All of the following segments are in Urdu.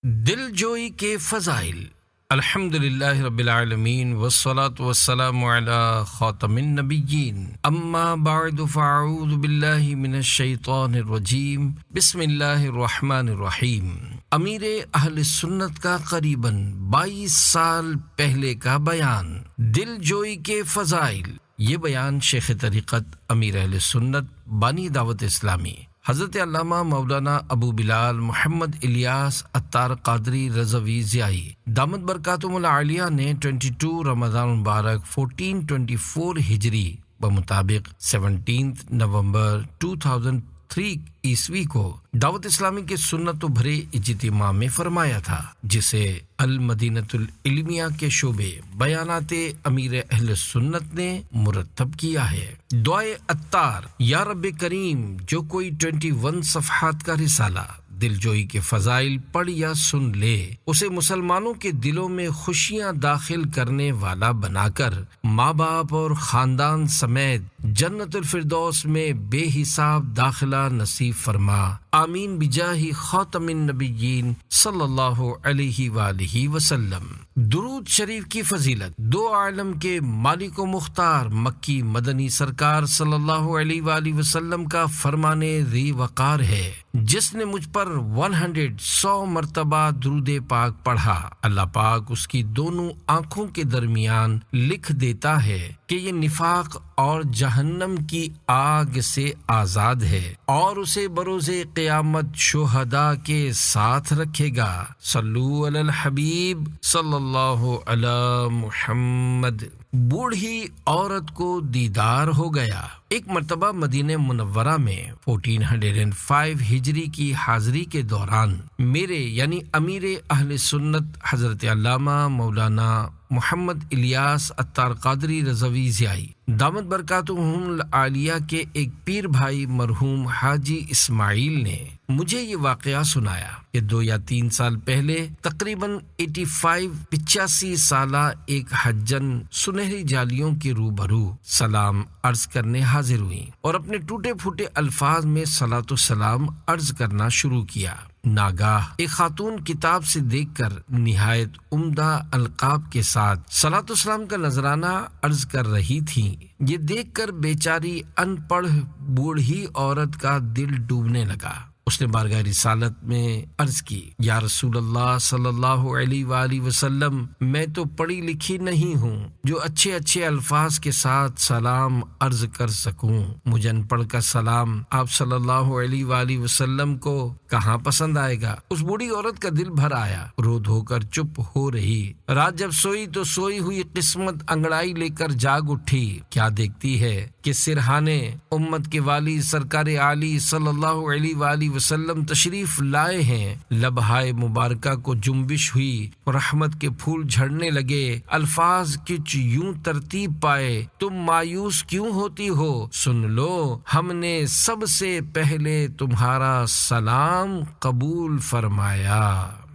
دل جوئی کے فضائل۔ الحمدللہ رب العالمین والصلاة والسلام علی خاتم النبیین، اما بعد فاعوذ باللہ من الشیطان الرجیم، بسم اللہ الرحمن الرحیم۔ امیر اہل سنت کا قریباً 22 سال پہلے کا بیان، دل جوئی کے فضائل۔ یہ بیان شیخ طریقت امیر اہل سنت بانی دعوت اسلامی حضرت علامہ مولانا ابو بلال محمد الیاس عطار قادری رضوی ضیائی دامت برکاتہم العالیہ نے 22 رمضان المبارک 1424 ہجری بمطابق 17 نومبر 2003 عیسوی کو دعوت اسلامی کے سنت و بھرے اجتماع میں فرمایا تھا، جسے المدینۃ العلمیہ کے شعبے بیانات امیر اہل سنت نے مرتب کیا ہے۔ دعائے عطار: یا رب کریم، جو کوئی 21 صفحات کا رسالہ دل جوئی کے فضائل پڑھ یا سن لے، اسے مسلمانوں کے دلوں میں خوشیاں داخل کرنے والا بنا کر ماں باپ اور خاندان سمیت جنت الفردوس میں بے حساب داخلہ نصیب فرما، آمین بجاہ خاتم النبیین صلی اللہ علیہ وآلہ وسلم۔ درود شریف کی فضیلت: دو عالم کے مالک و مختار مکی مدنی سرکار صلی اللہ علیہ وآلہ وسلم کا فرمانے ذی وقار ہے، جس نے مجھ پر 100 مرتبہ درود پاک پڑھا، اللہ پاک اس کی دونوں آنکھوں کے درمیان لکھ دیتا ہے کہ یہ نفاق اور جہنم کی آگ سے آزاد ہے، اور اسے بروز قیامت شہداء کے ساتھ رکھے گا۔ صلو علی الحبیب صلی اللہ علی محمد۔ بوڑھی عورت کو دیدار ہو گیا۔ ایک مرتبہ مدینہ منورہ میں 1405 ہجری کی حاضری کے دوران میرے یعنی امیر اہل سنت حضرت علامہ مولانا محمد الیاس عطار قادری رضوی ضیائی دامت برکاتہم العالیہ کے ایک پیر بھائی مرحوم حاجی اسماعیل نے مجھے یہ واقعہ سنایا کہ 2 یا 3 سال پہلے تقریباً 85 سالہ ایک حجن سنہری جالیوں کے روبرو سلام عرض کرنے حاضر ہوئیں اور اپنے ٹوٹے پھوٹے الفاظ میں صلاۃ و سلام عرض کرنا شروع کیا۔ ناگاہ ایک خاتون کتاب سے دیکھ کر نہایت عمدہ القاب کے ساتھ صلاۃ و سلام کا نذرانہ عرض کر رہی تھی۔ یہ دیکھ کر بیچاری ان پڑھ بوڑھی عورت کا دل ڈوبنے لگا۔ اس نے بارگاہ رسالت میں عرض کی، یا رسول اللہ صلی اللہ علیہ وآلہ وسلم، میں تو پڑھی لکھی نہیں ہوں جو اچھے اچھے الفاظ کے ساتھ سلام عرض کر سکوں۔ مجھے ان پڑھ کا سلام آپ صلی اللہ علیہ وآلہ وسلم کو کہاں پسند آئے گا؟ اس بوڑھی عورت کا دل بھر آیا، رو دھو کر چپ ہو رہی۔ رات جب سوئی تو سوئی ہوئی قسمت انگڑائی لے کر جاگ اٹھی۔ کیا دیکھتی ہے کہ سرہانے امت کے والی سرکار عالی صلی اللہ علیہ وآلہ وسلم تشریف لائے ہیں۔ لبہائے مبارکہ کو جنبش ہوئی، رحمت کے پھول جھڑنے لگے، الفاظ کچھ یوں ترتیب پائے، تم مایوس کیوں ہوتی ہو؟ سن لو، ہم نے سب سے پہلے تمہارا سلام قبول فرمایا۔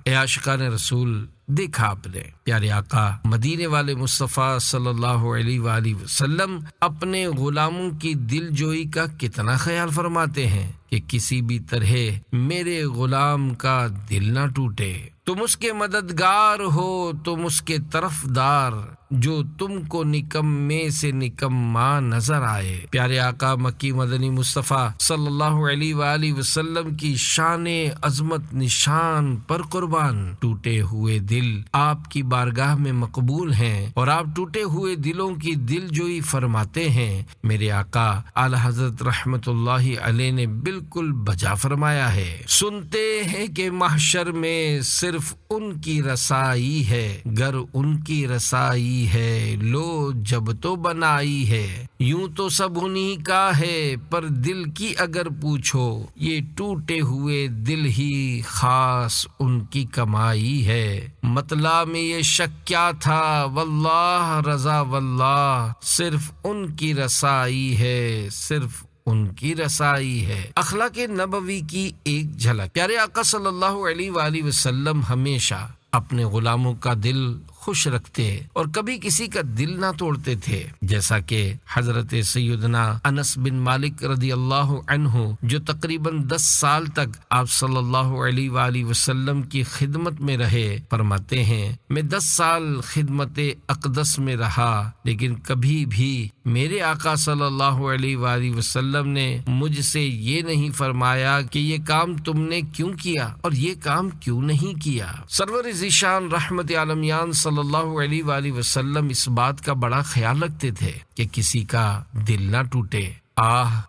اے عاشقان رسول، دیکھا آپ نے پیارے آقا مدینے والے مصطفیٰ صلی اللہ علیہ وآلہ وسلم اپنے غلاموں کی دل جوئی کا کتنا خیال فرماتے ہیں کہ کسی بھی طرح میرے غلام کا دل نہ ٹوٹے۔ تم اس کے مددگار ہو، تم اس کے طرفدار، جو تم کو نکمے سے نکما نظر آئے۔ پیارے آقا مکی مدنی مصطفیٰ صلی اللہ علیہ وآلہ وسلم کی شان عظمت نشان پر قربان، ٹوٹے ہوئے دل آپ کی بارگاہ میں مقبول ہیں اور آپ ٹوٹے ہوئے دلوں کی دل جوئی فرماتے ہیں۔ میرے آقا اعلی حضرت رحمت اللہ علیہ نے بالکل بجا فرمایا ہے، سنتے ہیں کہ محشر میں صرف ان کی رسائی ہے، گر ان کی رسائی ہے لو جب تو بنائی ہے، یوں تو سب انہی کا ہے پر دل کی اگر پوچھو، یہ ٹوٹے ہوئے دل ہی خاص ان کی کمائی ہے۔ مطلع میں یہ شک کیا تھا، واللہ رضا واللہ، صرف ان کی رسائی ہے، صرف ان کی رسائی ہے۔ اخلاق نبوی کی ایک جھلک۔ پیارے آقا صلی اللہ علیہ وآلہ وسلم ہمیشہ اپنے غلاموں کا دل خوش رکھتے اور کبھی کسی کا دل نہ توڑتے تھے، جیسا کہ حضرت سیدنا انس بن مالک رضی اللہ عنہ جو تقریباً 10 سال تک آپ صلی اللہ علیہ وآلہ وسلم کی خدمت میں رہے، فرماتے ہیں میں 10 سال خدمت اقدس میں رہا، لیکن کبھی بھی میرے آقا صلی اللہ علیہ وآلہ وسلم نے مجھ سے یہ نہیں فرمایا کہ یہ کام تم نے کیوں کیا اور یہ کام کیوں نہیں کیا۔ سرور ذیشان رحمت عالمیان صلی اللہ علیہ وآلہ وسلم اس بات کا بڑا خیال رکھتے تھے کہ کسی کا دل نہ ٹوٹے۔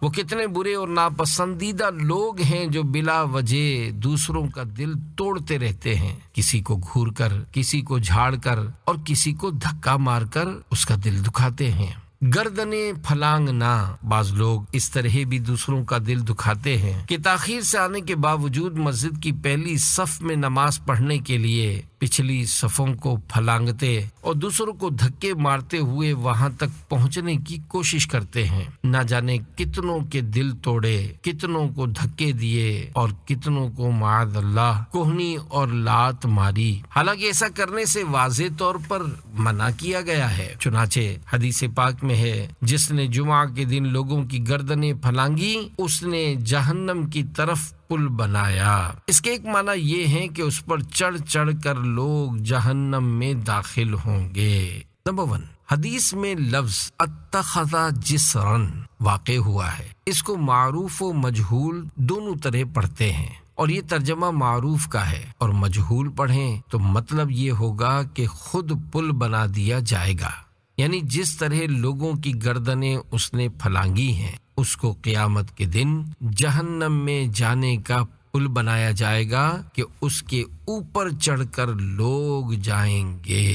وہ کتنے برے اور ناپسندیدہ لوگ ہیں جو بلا وجہ دوسروں کا دل توڑتے رہتے ہیں، کسی کو گھور کر، کسی کو جھاڑ کر اور کسی کو دھکا مار کر اس کا دل دکھاتے ہیں۔ گردنیں پھلانگنا، بعض لوگ اس طرح بھی دوسروں کا دل دکھاتے ہیں کہ تاخیر سے آنے کے باوجود مسجد کی پہلی صف میں نماز پڑھنے کے لیے پچھلی صفوں کو پھلانگتے اور دوسروں کو دھکے مارتے ہوئے وہاں تک پہنچنے کی کوشش کرتے ہیں۔ نہ جانے کتنوں کے دل توڑے، کتنوں کو دھکے دیے اور کتنوں کو معاذ اللہ کوہنی اور لات ماری، حالانکہ ایسا کرنے سے واضح طور پر منع کیا گیا ہے۔ چنانچہ حدیث پاک میں ہے، جس نے جمعہ کے دن لوگوں کی گردنیں پھلانگی اس نے جہنم کی طرف پل بنایا۔ اس کے ایک معنی یہ ہے کہ اس پر چڑھ چڑھ کر لوگ جہنم میں داخل ہوں گے۔ نمبر 1، حدیث میں لفظ اتخذ جسرن واقع ہوا ہے، اس کو معروف و مجہول دونوں طرح پڑھتے ہیں، اور یہ ترجمہ معروف کا ہے، اور مجہول پڑھیں تو مطلب یہ ہوگا کہ خود پل بنا دیا جائے گا، یعنی جس طرح لوگوں کی گردنیں اس نے پھلانگی ہیں اس کو قیامت کے دن جہنم میں جانے کا پل بنایا جائے گا کہ اس کے اوپر چڑھ کر لوگ جائیں گے۔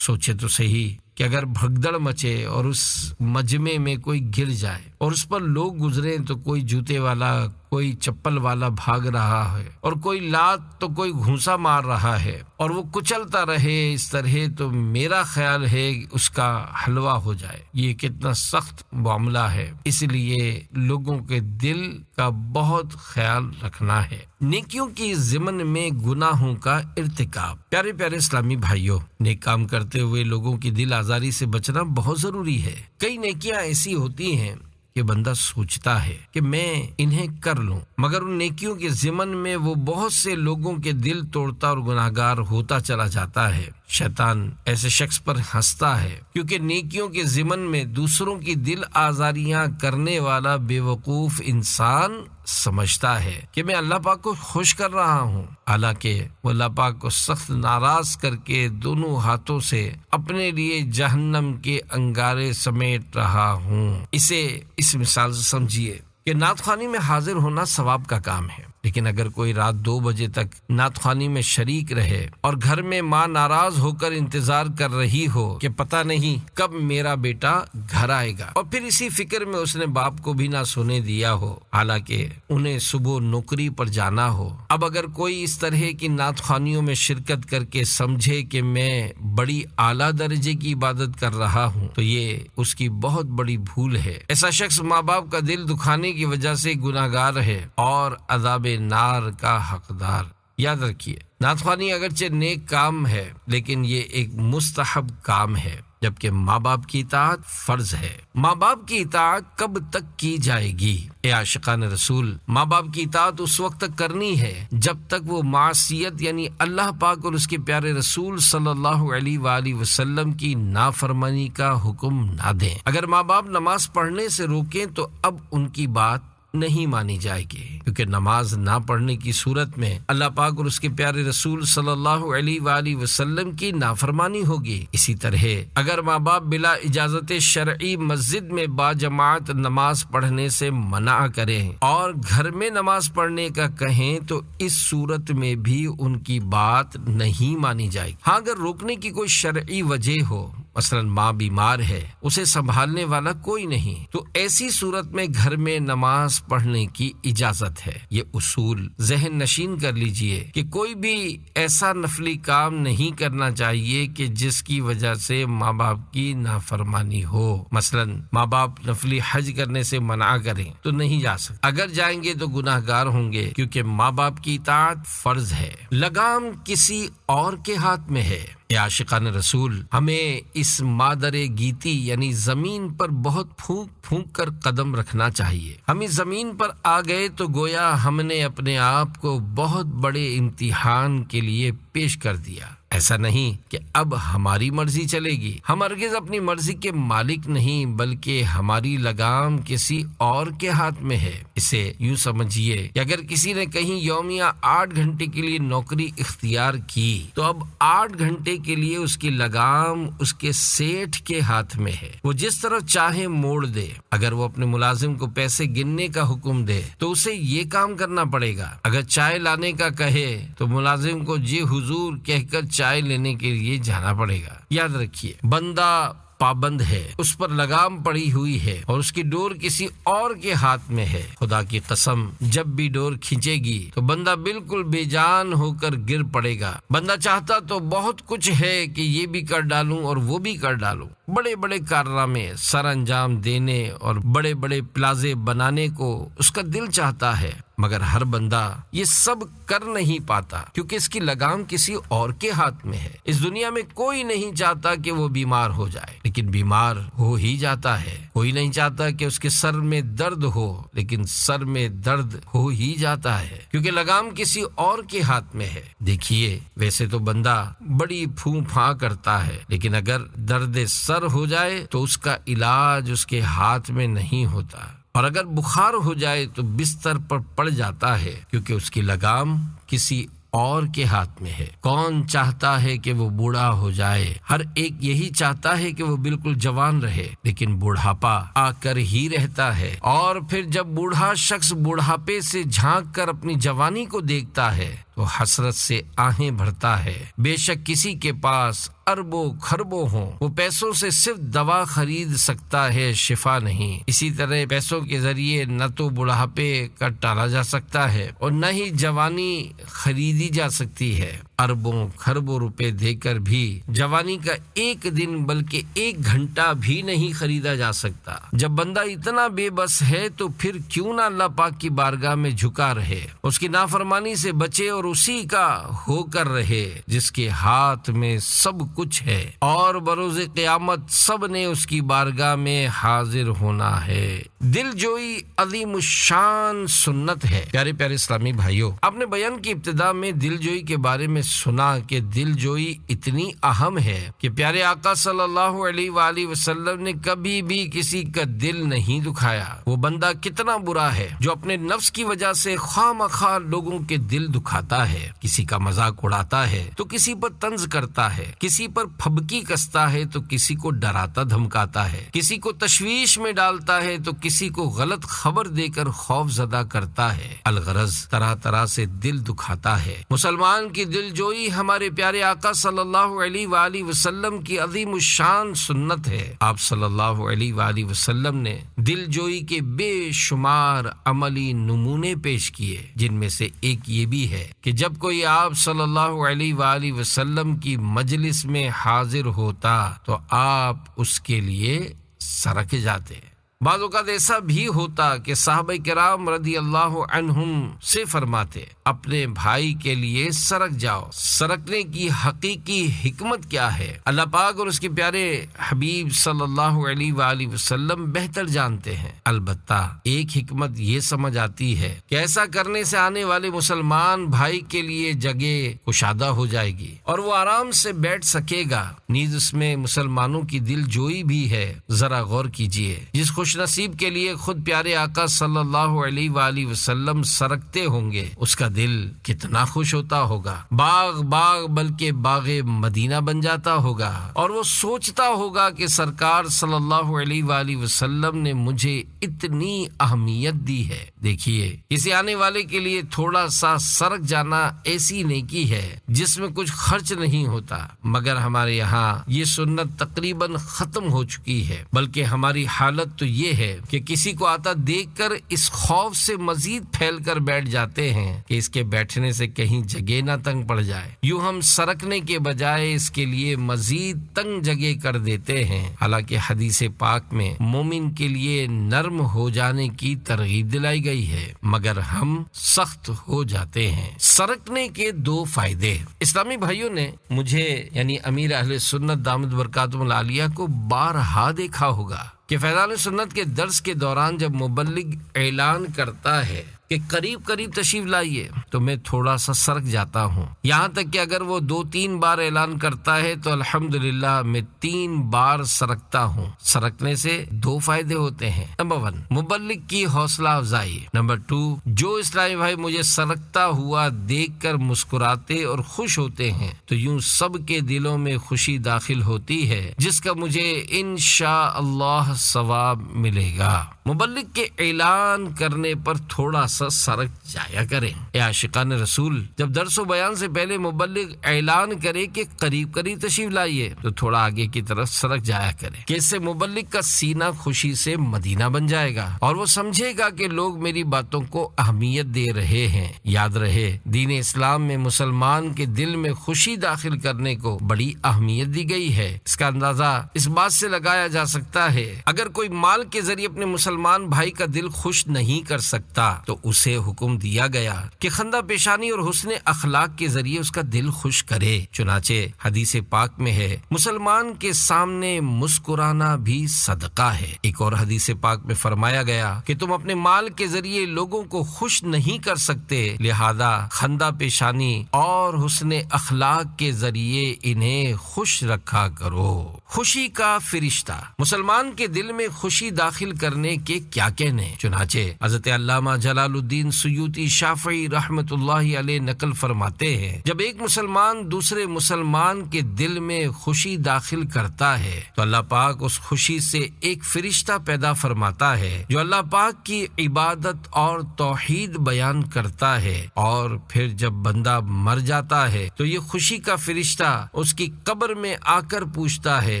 سوچے تو صحیح کہ اگر بھگدڑ مچے اور اس مجمع میں کوئی گر جائے اور اس پر لوگ گزریں تو کوئی جوتے والا، کوئی چپل والا بھاگ رہا ہے اور کوئی لات تو کوئی گھونسا مار رہا ہے اور وہ کچلتا رہے اس طرح، تو میرا خیال ہے اس کا حلوہ ہو جائے۔ یہ کتنا سخت معاملہ ہے، اس لیے لوگوں کے دل کا بہت خیال رکھنا ہے۔ نیکیوں کی ضمن میں گناہوں کا ارتکاب۔ پیارے پیارے اسلامی بھائیوں، نیک کام کرتے ہوئے لوگوں کی دل آزاری سے بچنا بہت ضروری ہے۔ کئی نیکیاں ایسی ہوتی ہیں کہ بندہ سوچتا ہے کہ میں انہیں کر لوں، مگر ان نیکیوں کے ضمن میں وہ بہت سے لوگوں کے دل توڑتا اور گناہگار ہوتا چلا جاتا ہے۔ شیطان ایسے شخص پر ہنستا ہے کیونکہ نیکیوں کے ضمن میں دوسروں کی دل آزاریاں کرنے والا بے وقوف انسان سمجھتا ہے کہ میں اللہ پاک کو خوش کر رہا ہوں، حالانکہ وہ اللہ پاک کو سخت ناراض کر کے دونوں ہاتھوں سے اپنے لیے جہنم کے انگارے سمیٹ رہا ہوں۔ اسے اس مثال سے سمجھیے کہ نعت خوانی میں حاضر ہونا ثواب کا کام ہے، لیکن اگر کوئی رات 2 بجے تک نعت خوانی میں شریک رہے اور گھر میں ماں ناراض ہو کر انتظار کر رہی ہو کہ پتہ نہیں کب میرا بیٹا گھر آئے گا، اور پھر اسی فکر میں اس نے باپ کو بھی نہ سونے دیا ہو حالانکہ انہیں صبح نوکری پر جانا ہو، اب اگر کوئی اس طرح کی نعت خوانیوں میں شرکت کر کے سمجھے کہ میں بڑی اعلیٰ درجے کی عبادت کر رہا ہوں تو یہ اس کی بہت بڑی بھول ہے۔ ایسا شخص ماں باپ کا دل دکھانے کی وجہ سے گناہگار ہے اور عذاب نار کا حقدار۔ یاد رکھیے، نعت خوانی اگرچہ نیک کام ہے لیکن یہ ایک مستحب کام ہے، جبکہ ماں باپ کی اطاعت فرض ہے۔ ماں باپ کی اطاعت کب تک کی جائے گی؟ اے عاشقان رسول، ماں باپ کی اطاعت اس وقت تک کرنی ہے جب تک وہ معصیت یعنی اللہ پاک اور اس کے پیارے رسول صلی اللہ علیہ وآلہ وسلم کی نافرمانی کا حکم نہ دیں۔ اگر ماں باپ نماز پڑھنے سے روکیں تو اب ان کی بات نہیں مانی جائے گی، کیونکہ نماز نہ پڑھنے کی صورت میں اللہ پاک اور اس کے پیارے رسول صلی اللہ علیہ وآلہ وسلم کی نافرمانی ہوگی۔ اسی طرح اگر ماں باپ بلا اجازت شرعی مسجد میں باجماعت نماز پڑھنے سے منع کریں اور گھر میں نماز پڑھنے کا کہیں تو اس صورت میں بھی ان کی بات نہیں مانی جائے گی۔ ہاں، اگر روکنے کی کوئی شرعی وجہ ہو، مثلا ماں بیمار ہے، اسے سنبھالنے والا کوئی نہیں، تو ایسی صورت میں گھر میں نماز پڑھنے کی اجازت ہے۔ یہ اصول ذہن نشین کر لیجئے کہ کوئی بھی ایسا نفلی کام نہیں کرنا چاہیے کہ جس کی وجہ سے ماں باپ کی نافرمانی ہو۔ مثلا ماں باپ نفلی حج کرنے سے منع کریں تو نہیں جا سکتے، اگر جائیں گے تو گناہ گار ہوں گے، کیونکہ ماں باپ کی اطاعت فرض ہے۔ لگام کسی اور کے ہاتھ میں ہے۔ اے عاشقان رسول، ہمیں اس مادر گیتی یعنی زمین پر بہت پھونک پھونک کر قدم رکھنا چاہیے۔ ہم اس زمین پر آ گئے تو گویا ہم نے اپنے آپ کو بہت بڑے امتحان کے لیے پیش کر دیا۔ ایسا نہیں کہ اب ہماری مرضی چلے گی، ہم ہرگز اپنی مرضی کے مالک نہیں، بلکہ ہماری لگام کسی اور کے ہاتھ میں ہے۔ اسے یوں سمجھیے کہ اگر کسی نے کہیں یومیہ 8 گھنٹے کے لیے نوکری اختیار کی تو اب 8 گھنٹے کے لیے اس کی لگام اس کے سیٹھ کے ہاتھ میں ہے، وہ جس طرف چاہے موڑ دے۔ اگر وہ اپنے ملازم کو پیسے گننے کا حکم دے تو اسے یہ کام کرنا پڑے گا، اگر چائے لانے کا کہے تو ملازم کو جی حضور کہہ کر چائے لینے کے لیے جانا پڑے گا۔ یاد رکھیے، بندہ پابند ہے، اس پر لگام پڑی ہوئی ہے اور اس کی ڈور کسی اور کے ہاتھ میں ہے۔ خدا کی قسم، جب بھی ڈور کھینچے گی تو بندہ بالکل بے جان ہو کر گر پڑے گا۔ بندہ چاہتا تو بہت کچھ ہے کہ یہ بھی کر ڈالوں اور وہ بھی کر ڈالوں، بڑے بڑے کارنامے سر انجام دینے اور بڑے بڑے پلازے بنانے کو اس کا دل چاہتا ہے، مگر ہر بندہ یہ سب کر نہیں پاتا کیونکہ اس کی لگام کسی اور کے ہاتھ میں ہے۔ اس دنیا میں کوئی نہیں چاہتا کہ وہ بیمار ہو جائے، لیکن بیمار ہو ہی جاتا ہے۔ کوئی نہیں چاہتا کہ اس کے سر میں درد ہو، لیکن سر میں درد ہو ہی جاتا ہے کیونکہ لگام کسی اور کے ہاتھ میں ہے۔ دیکھیے، ویسے تو بندہ بڑی پھوں پھاں کرتا ہے، لیکن اگر درد سر ہو جائے تو اس کا علاج اس کے ہاتھ میں نہیں ہوتا، اور اگر بخار ہو جائے تو بستر پر پڑ جاتا ہے کیونکہ اس کی لگام کسی اور کے ہاتھ میں ہے۔ کون چاہتا ہے کہ وہ بوڑھا ہو جائے؟ ہر ایک یہی چاہتا ہے کہ وہ بالکل جوان رہے، لیکن بوڑھاپا آ کر ہی رہتا ہے، اور پھر جب بوڑھا شخص بوڑھاپے سے جھانک کر اپنی جوانی کو دیکھتا ہے تو حسرت سے آہیں بھرتا ہے۔ بے شک کسی کے پاس اربوں خربوں ہوں، وہ پیسوں سے صرف دوا خرید سکتا ہے، شفا نہیں۔ اسی طرح پیسوں کے ذریعے نہ تو بڑھاپے کا ٹالا جا سکتا ہے اور نہ ہی جوانی خریدی جا سکتی ہے۔ اربوں خربوں روپے دے کر بھی جوانی کا ایک دن بلکہ 1 گھنٹہ بھی نہیں خریدا جا سکتا۔ جب بندہ اتنا بے بس ہے تو پھر کیوں نہ اللہ پاک کی بارگاہ میں جھکا رہے، اس کی نافرمانی سے بچے اور اسی کا ہو کر رہے جس کے ہاتھ میں سب کچھ ہے، اور بروز قیامت سب نے اس کی بارگاہ میں حاضر ہونا ہے۔ دل جوئی عظیم الشان سنت ہے۔ پیارے پیارے اسلامی بھائیوں، آپ نے بیان کی ابتدا میں دل جوئی کے بارے میں سنا کہ دل جوئی اتنی اہم ہے کہ پیارے آقا صلی اللہ علیہ وآلہ وسلم نے کبھی بھی کسی کا دل نہیں دکھایا۔ وہ بندہ کتنا برا ہے جو اپنے نفس کی وجہ سے خواہ مخواہ لوگوں کے دل دکھاتا ہے، کسی کا مذاق اڑاتا ہے تو کسی پر طنز کرتا ہے، کسی پر پھبکی کستا ہے تو کسی کو ڈراتا دھمکاتا ہے، کسی کو تشویش میں ڈالتا ہے تو کسی کو غلط خبر دے کر خوف زدہ کرتا ہے۔ الغرض طرح طرح سے دل دکھاتا ہے۔ مسلمان کی دل جوئی ہمارے پیارے آقا صلی اللہ علیہ وآلہ وسلم کی عظیم الشان سنت ہے۔ آپ صلی اللہ علیہ وآلہ وسلم نے دل جوئی کے بے شمار عملی نمونے پیش کیے، جن میں سے ایک یہ بھی ہے کہ جب کوئی آپ صلی اللہ علیہ وآلہ وسلم کی مجلس میں حاضر ہوتا تو آپ اس کے لیے سرک جاتے۔ بعض اوقات ایسا بھی ہوتا کہ صحابہ کرام رضی اللہ عنہم سے فرماتے، اپنے بھائی کے لیے سرک جاؤ۔ سرکنے کی حقیقی حکمت کیا ہے، اللہ پاک اور اس کے پیارے حبیب صلی اللہ علیہ وآلہ وسلم بہتر جانتے ہیں۔ البتہ ایک حکمت یہ سمجھ آتی ہے کہ ایسا کرنے سے آنے والے مسلمان بھائی کے لیے جگہ کشادہ ہو جائے گی اور وہ آرام سے بیٹھ سکے گا۔ نیز اس میں مسلمانوں کی دل جوئی بھی ہے۔ ذرا غور کیجئے، جس خوش نصیب کے لیے خود پیارے آقا صلی اللہ علیہ وآلہ وسلم سرکتے ہوں گے، اس کا دل کتنا خوش ہوتا ہوگا، باغ باغ بلکہ باغ مدینہ بن جاتا ہوگا، اور وہ سوچتا ہوگا کہ سرکار صلی اللہ علیہ وآلہ وسلم نے مجھے اتنی اہمیت دی ہے۔ دیکھیے، کسی آنے والے کے لیے تھوڑا سا سرک جانا ایسی نیکی ہے جس میں کچھ خرچ نہیں ہوتا، مگر ہمارے یہاں یہ سنت تقریباً ختم ہو چکی ہے، بلکہ ہماری حالت تو یہ ہے کہ کسی کو آتا دیکھ کر اس خوف سے مزید پھیل کر بیٹھ جاتے ہیں کہ اس کے بیٹھنے سے کہیں جگہ نہ تنگ پڑ جائے، یوں ہم سرکنے کے بجائے اس کے لیے مزید تنگ جگہ کر دیتے ہیں۔ حالانکہ حدیث پاک میں مومن کے لیے نرم ہو جانے کی ترغیب دلائی گئی ہے، مگر ہم سخت ہو جاتے ہیں۔ سرکنے کے دو فائدے۔ اسلامی بھائیوں نے مجھے یعنی امیر اہل سنت دامت برکاتہم العالیہ کو بارہا دیکھا ہوگا کہ فیضان سنت کے درس کے دوران جب مبلغ اعلان کرتا ہے کہ قریب تشریف لائیے تو میں تھوڑا سا سرک جاتا ہوں، یہاں تک کہ اگر وہ 2-3 بار اعلان کرتا ہے تو الحمدللہ میں 3 بار سرکتا ہوں۔ سرکنے سے 2 فائدے ہوتے ہیں۔ نمبر 1 مبلغ کی حوصلہ افزائی، نمبر 2 جو اسلامی بھائی مجھے سرکتا ہوا دیکھ کر مسکراتے اور خوش ہوتے ہیں تو یوں سب کے دلوں میں خوشی داخل ہوتی ہے جس کا مجھے انشاءاللہ ثواب ملے گا۔ مبلغ کے اعلان کرنے پر تھوڑا سا سرک جایا کریں۔ اے عاشقان رسول، جب درس و بیان سے پہلے مبلغ اعلان کرے کہ قریب تشریف لائیے تو تھوڑا آگے کی طرف سرک جایا کرے کہ اس سے مبلغ کا سینہ خوشی سے مدینہ بن جائے گا اور وہ سمجھے گا کہ لوگ میری باتوں کو اہمیت دے رہے ہیں۔ یاد رہے دین اسلام میں مسلمان کے دل میں خوشی داخل کرنے کو بڑی اہمیت دی گئی ہے۔ اس کا اندازہ اس بات سے لگایا جا سکتا ہے اگر کوئی مال کے ذریعے اپنے مسلمان بھائی کا دل خوش نہیں کر سکتا تو اسے حکم دیا گیا کہ خندہ پیشانی اور حسن اخلاق کے ذریعے اس کا دل خوش کرے۔ چنانچہ حدیث پاک میں ہے مسلمان کے سامنے مسکرانا بھی صدقہ ہے۔ ایک اور حدیث پاک میں فرمایا گیا کہ تم اپنے مال کے ذریعے لوگوں کو خوش نہیں کر سکتے، لہذا خندہ پیشانی اور حسن اخلاق کے ذریعے انہیں خوش رکھا کرو۔ خوشی کا فرشتہ۔ مسلمان کے دل میں خوشی داخل کرنے کے کیا کہنے؟ چنانچہ حضرت علامہ جلال الدین سیوطی شافعی رحمت اللہ علیہ نقل فرماتے ہیں جب ایک مسلمان دوسرے مسلمان کے دل میں خوشی داخل کرتا ہے تو اللہ پاک اس خوشی سے ایک فرشتہ پیدا فرماتا ہے جو اللہ پاک کی عبادت اور توحید بیان کرتا ہے، اور پھر جب بندہ مر جاتا ہے تو یہ خوشی کا فرشتہ اس کی قبر میں آ کر پوچھتا ہے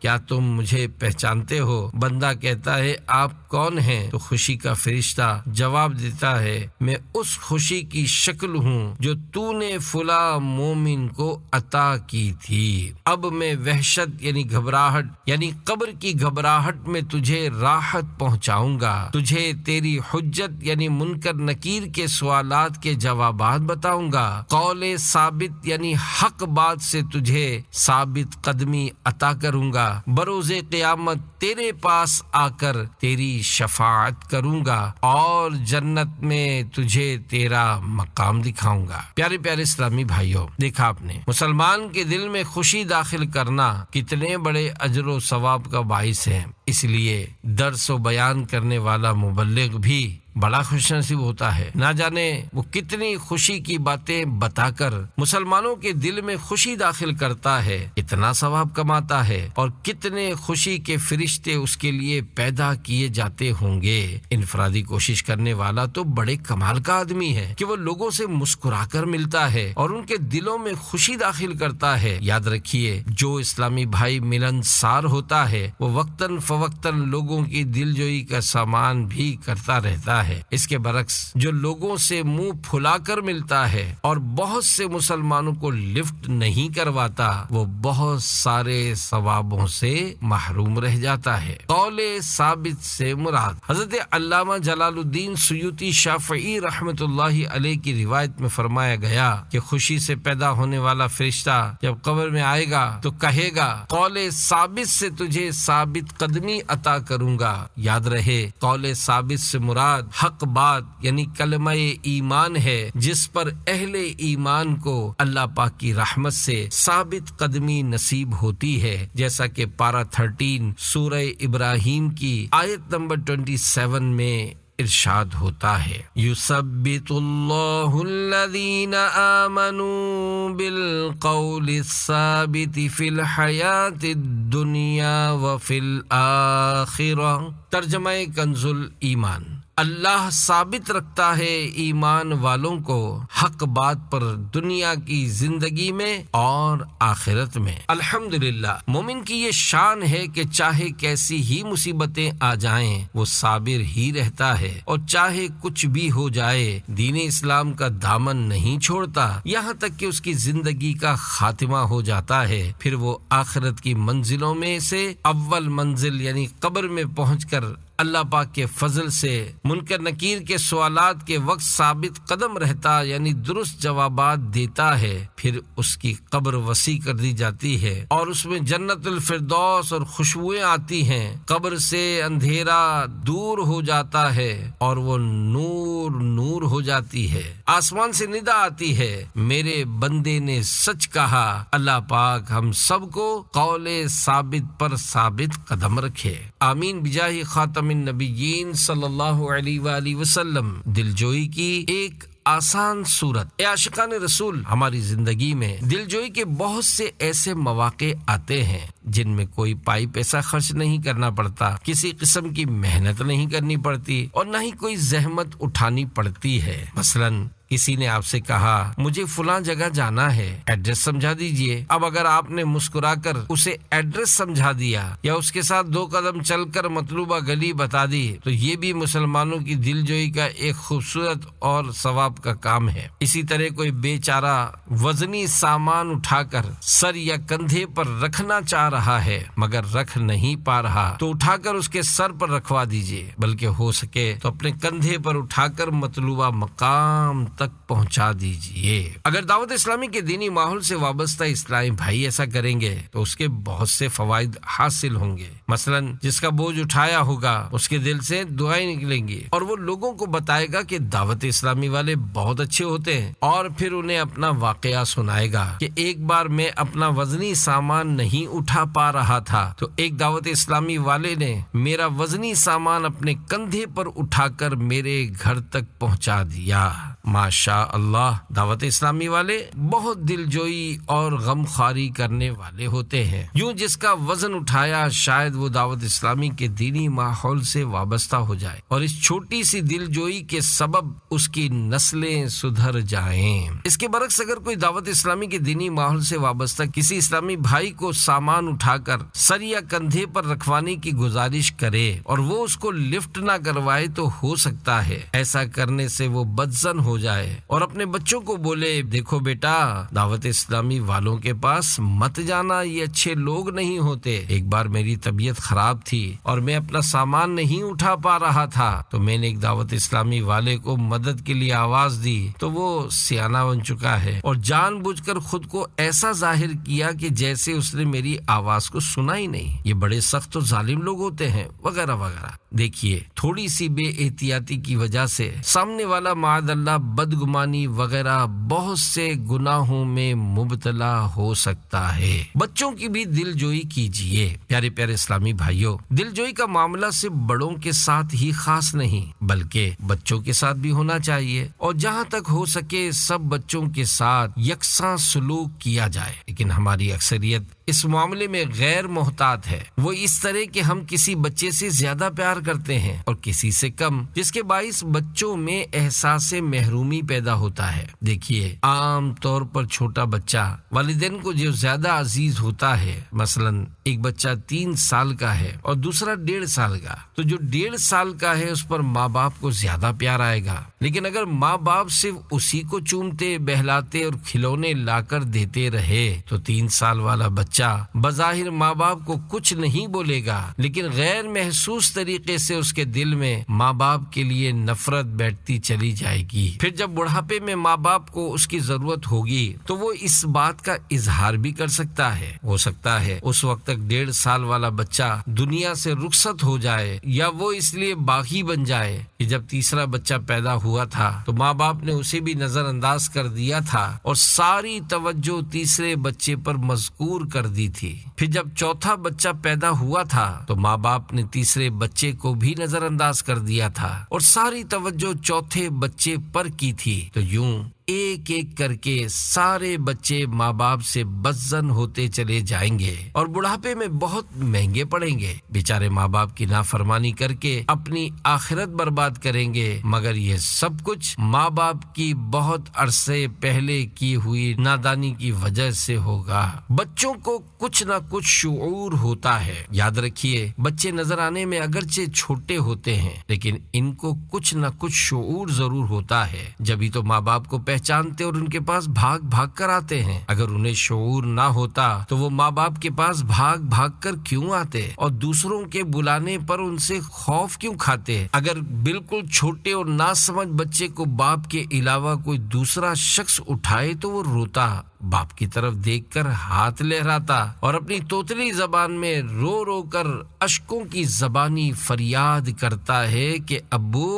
کیا تم مجھے پہچانتے ہو؟ بندہ کہتا ہے آپ کون ہیں؟ تو خوشی کا فرشتہ جواب دیتا ہے میں اس خوشی کی شکل ہوں جو تو نے فلاں مومن کو عطا کی تھی۔ اب میں وحشت یعنی گھبراہٹ یعنی قبر کی گھبراہٹ میں تجھے راحت پہنچاؤں گا، تجھے تیری حجت یعنی منکر نکیر کے سوالات کے جوابات بتاؤں گا، قول ثابت یعنی حق بات سے تجھے ثابت قدمی عطا کروں گا، بروز قیامت تیرے پاس آ کر تیری شفاعت کروں گا اور جنت میں تجھے تیرا مقام دکھاؤں گا۔ پیارے پیارے اسلامی بھائیوں، دیکھا آپ نے مسلمان کے دل میں خوشی داخل کرنا کتنے بڑے اجر و ثواب کا باعث ہے۔ اس لیے درس و بیان کرنے والا مبلغ بھی بڑا خوش نصیب ہوتا ہے۔ نہ جانے وہ کتنی خوشی کی باتیں بتا کر مسلمانوں کے دل میں خوشی داخل کرتا ہے، کتنا ثواب کماتا ہے اور کتنے خوشی کے فرشتے اس کے لیے پیدا کیے جاتے ہوں گے۔ انفرادی کوشش کرنے والا تو بڑے کمال کا آدمی ہے کہ وہ لوگوں سے مسکرا کر ملتا ہے اور ان کے دلوں میں خوشی داخل کرتا ہے۔ یاد رکھیے جو اسلامی بھائی ملنسار ہوتا ہے وہ وقتاً فوقتاً لوگوں کی دلجوئی کا سامان بھی کرتا رہتا ہے۔ اس کے برعکس جو لوگوں سے منہ پھلا کر ملتا ہے اور بہت سے مسلمانوں کو لفٹ نہیں کرواتا وہ بہت سارے ثوابوں سے محروم رہ جاتا ہے۔ قول ثابت سے مراد حضرت علامہ جلال الدین سیوطی شافعی رحمت اللہ علیہ کی روایت میں فرمایا گیا کہ خوشی سے پیدا ہونے والا فرشتہ جب قبر میں آئے گا تو کہے گا قول ثابت سے تجھے ثابت قدمی عطا کروں گا۔ یاد رہے قول ثابت سے مراد حق بات یعنی کلمہ ایمان ہے جس پر اہل ایمان کو اللہ پاک کی رحمت سے ثابت قدمی نصیب ہوتی ہے، جیسا کہ پارہ 13 سورہ ابراہیم کی آیت نمبر 27 میں ارشاد ہوتا ہے یثبت اللہ الذین آمنوا بالقول الثابت فی الحیاۃ الدنیا وفی الآخرہ۔ ترجمہ کنز ایمان۔ اللہ ثابت رکھتا ہے ایمان والوں کو حق بات پر دنیا کی زندگی میں اور آخرت میں۔ الحمدللہ، مومن کی یہ شان ہے کہ چاہے کیسی ہی مصیبتیں آ جائیں وہ صابر ہی رہتا ہے، اور چاہے کچھ بھی ہو جائے دین اسلام کا دامن نہیں چھوڑتا، یہاں تک کہ اس کی زندگی کا خاتمہ ہو جاتا ہے۔ پھر وہ آخرت کی منزلوں میں سے اول منزل یعنی قبر میں پہنچ کر اللہ پاک کے فضل سے منکر نکیر کے سوالات کے وقت ثابت قدم رہتا، یعنی درست جوابات دیتا ہے۔ پھر اس کی قبر وسیع کر دی جاتی ہے اور اس میں جنت الفردوس اور خوشبوئیں آتی ہیں، قبر سے اندھیرا دور ہو جاتا ہے اور وہ نور نور ہو جاتی ہے۔ آسمان سے ندا آتی ہے، میرے بندے نے سچ کہا۔ اللہ پاک ہم سب کو قول ثابت پر ثابت قدم رکھے، آمین بجاہ خاتم النبیین صلی اللہ علیہ وآلہ وسلم۔ دلجوئی کی ایک آسان صورت۔ اے عاشقان رسول، ہماری زندگی میں دلجوئی کے بہت سے ایسے مواقع آتے ہیں جن میں کوئی پائی پیسہ خرچ نہیں کرنا پڑتا، کسی قسم کی محنت نہیں کرنی پڑتی اور نہ ہی کوئی زحمت اٹھانی پڑتی ہے۔ مثلاً کسی نے آپ سے کہا مجھے فلاں جگہ جانا ہے، ایڈریس سمجھا دیجئے۔ اب اگر آپ نے مسکرا کر اسے ایڈریس سمجھا دیا یا اس کے ساتھ 2 قدم چل کر مطلوبہ گلی بتا دی تو یہ بھی مسلمانوں کی دلجوئی کا ایک خوبصورت اور ثواب کا کام ہے۔ اسی طرح کوئی بے چارہ وزنی سامان اٹھا کر سر یا کندھے پر رکھنا چاہ رہا ہے مگر رکھ نہیں پا رہا تو اٹھا کر اس کے سر پر رکھوا دیجئے، بلکہ ہو سکے تو اپنے کندھے پر اٹھا کر مطلوبہ مقام تک پہنچا دیجئے۔ اگر دعوت اسلامی کے دینی ماحول سے وابستہ اسلامی بھائی ایسا کریں گے تو اس کے بہت سے فوائد حاصل ہوں گے۔ مثلا جس کا بوجھ اٹھایا ہوگا اس کے دل سے دعائیں نکلیں گی اور وہ لوگوں کو بتائے گا کہ دعوت اسلامی والے بہت اچھے ہوتے ہیں، اور پھر انہیں اپنا واقعہ سنائے گا کہ ایک بار میں اپنا وزنی سامان نہیں اٹھا پا رہا تھا تو ایک دعوت اسلامی والے نے میرا وزنی سامان اپنے کندھے پر اٹھا کر میرے گھر تک پہنچا دیا۔ ماشاء اللہ، دعوت اسلامی والے بہت دلجوئی اور غمخواری کرنے والے ہوتے ہیں۔ یوں جس کا وزن اٹھایا شاید وہ دعوت اسلامی کے دینی ماحول سے وابستہ ہو جائے اور اس چھوٹی سی دلجوئی کے سبب اس کی نسلیں سدھر جائیں۔ اس کے برعکس اگر کوئی دعوت اسلامی کے دینی ماحول سے وابستہ کسی اسلامی بھائی کو سامان اٹھا کر سر یا کندھے پر رکھوانے کی گزارش کرے اور وہ اس کو لفٹ نہ کروائے تو ہو سکتا ہے ایسا کرنے سے وہ بدظن ہو جائے اور اپنے بچوں کو بولے دیکھو بیٹا دعوت اسلامی والوں کے پاس مت جانا، یہ اچھے لوگ نہیں ہوتے۔ ایک بار میری طبیعت خراب تھی اور میں اپنا سامان نہیں اٹھا پا رہا تھا تو میں نے ایک دعوت اسلامی والے کو مدد کے لیے آواز دی تو وہ سیانہ بن چکا ہے اور جان بوجھ کر خود کو ایسا ظاہر کیا کہ جیسے اس نے میری آواز کو سنا ہی نہیں۔ یہ بڑے سخت و ظالم لوگ ہوتے ہیں وغیرہ وغیرہ۔ دیکھیے تھوڑی سی بے احتیاطی کی وجہ سے سامنے والا معاذ اللہ بدگمانی وغیرہ بہت سے گناہوں میں مبتلا ہو سکتا ہے۔ بچوں کی بھی دل جوئی کیجیے۔ پیارے پیارے اسلامی بھائیوں، دل جوئی کا معاملہ صرف بڑوں کے ساتھ ہی خاص نہیں بلکہ بچوں کے ساتھ بھی ہونا چاہیے، اور جہاں تک ہو سکے سب بچوں کے ساتھ یکساں سلوک کیا جائے۔ لیکن ہماری اکثریت اس معاملے میں غیر محتاط ہے۔ وہ اس طرح کہ ہم کسی بچے سے زیادہ پیار کرتے ہیں اور کسی سے کم، جس کے باعث بچوں میں احساس محرومی پیدا ہوتا ہے۔ دیکھیے عام طور پر چھوٹا بچہ والدین کو جو زیادہ عزیز ہوتا ہے، مثلا ایک بچہ 3 سال کا ہے اور دوسرا 1.5 سال کا، تو جو 1.5 سال کا ہے اس پر ماں باپ کو زیادہ پیار آئے گا۔ لیکن اگر ماں باپ صرف اسی کو چومتے بہلاتے اور کھلونے لا کر دیتے رہے تو 3 سال والا بچہ بظاہر ماں باپ کو کچھ نہیں بولے گا، لیکن غیر محسوس طریقے سے اس کے دل میں ماں باپ کے لیے نفرت بیٹھتی چلی جائے گی۔ پھر جب بڑھاپے میں ماں باپ کو اس کی ضرورت ہوگی تو وہ اس بات کا اظہار بھی کر سکتا ہے۔ ہو سکتا ہے اس وقت تک 1.5 سال والا بچہ دنیا سے رخصت ہو جائے، یا وہ اس لیے باغی بن جائے کہ جب تیسرا بچہ پیدا ہوا تھا تو ماں باپ نے اسے بھی نظر انداز کر دیا تھا اور ساری توجہ تیسرے بچے پر مذکور کر دی تھی۔ پھر جب چوتھا بچہ پیدا ہوا تھا تو ماں باپ نے تیسرے بچے کو بھی نظر انداز کر دیا تھا اور ساری توجہ چوتھے بچے پر کی تھی۔ تو یوں ایک ایک کر کے سارے بچے ماں باپ سے بدزن ہوتے چلے جائیں گے اور بڑھاپے میں بہت مہنگے پڑیں گے۔ بیچارے ماں باپ کی نافرمانی کر کے اپنی آخرت برباد کریں گے، مگر یہ سب کچھ ماں باپ کی بہت عرصے پہلے کی ہوئی نادانی کی وجہ سے ہوگا۔ بچوں کو کچھ نہ کچھ شعور ہوتا ہے۔ یاد رکھیے، بچے نظر آنے میں اگرچہ چھوٹے ہوتے ہیں لیکن ان کو کچھ نہ کچھ شعور ضرور ہوتا ہے، جبھی تو ماں باپ کو پہچانتے اور ان کے پاس بھاگ بھاگ کر آتے ہیں۔ اگر انہیں شعور نہ ہوتا تو وہ ماں باپ کے پاس بھاگ بھاگ کر کیوں آتے اور دوسروں کے بلانے پر ان سے خوف کیوں کھاتے؟ اگر بالکل چھوٹے اور ناسمجھ بچے کو باپ کے علاوہ کوئی دوسرا شخص اٹھائے تو وہ روتا، باپ کی طرف دیکھ کر ہاتھ لہراتا اور اپنی توتلی زبان میں رو رو کر اشکوں کی زبانی فریاد کرتا ہے کہ ابو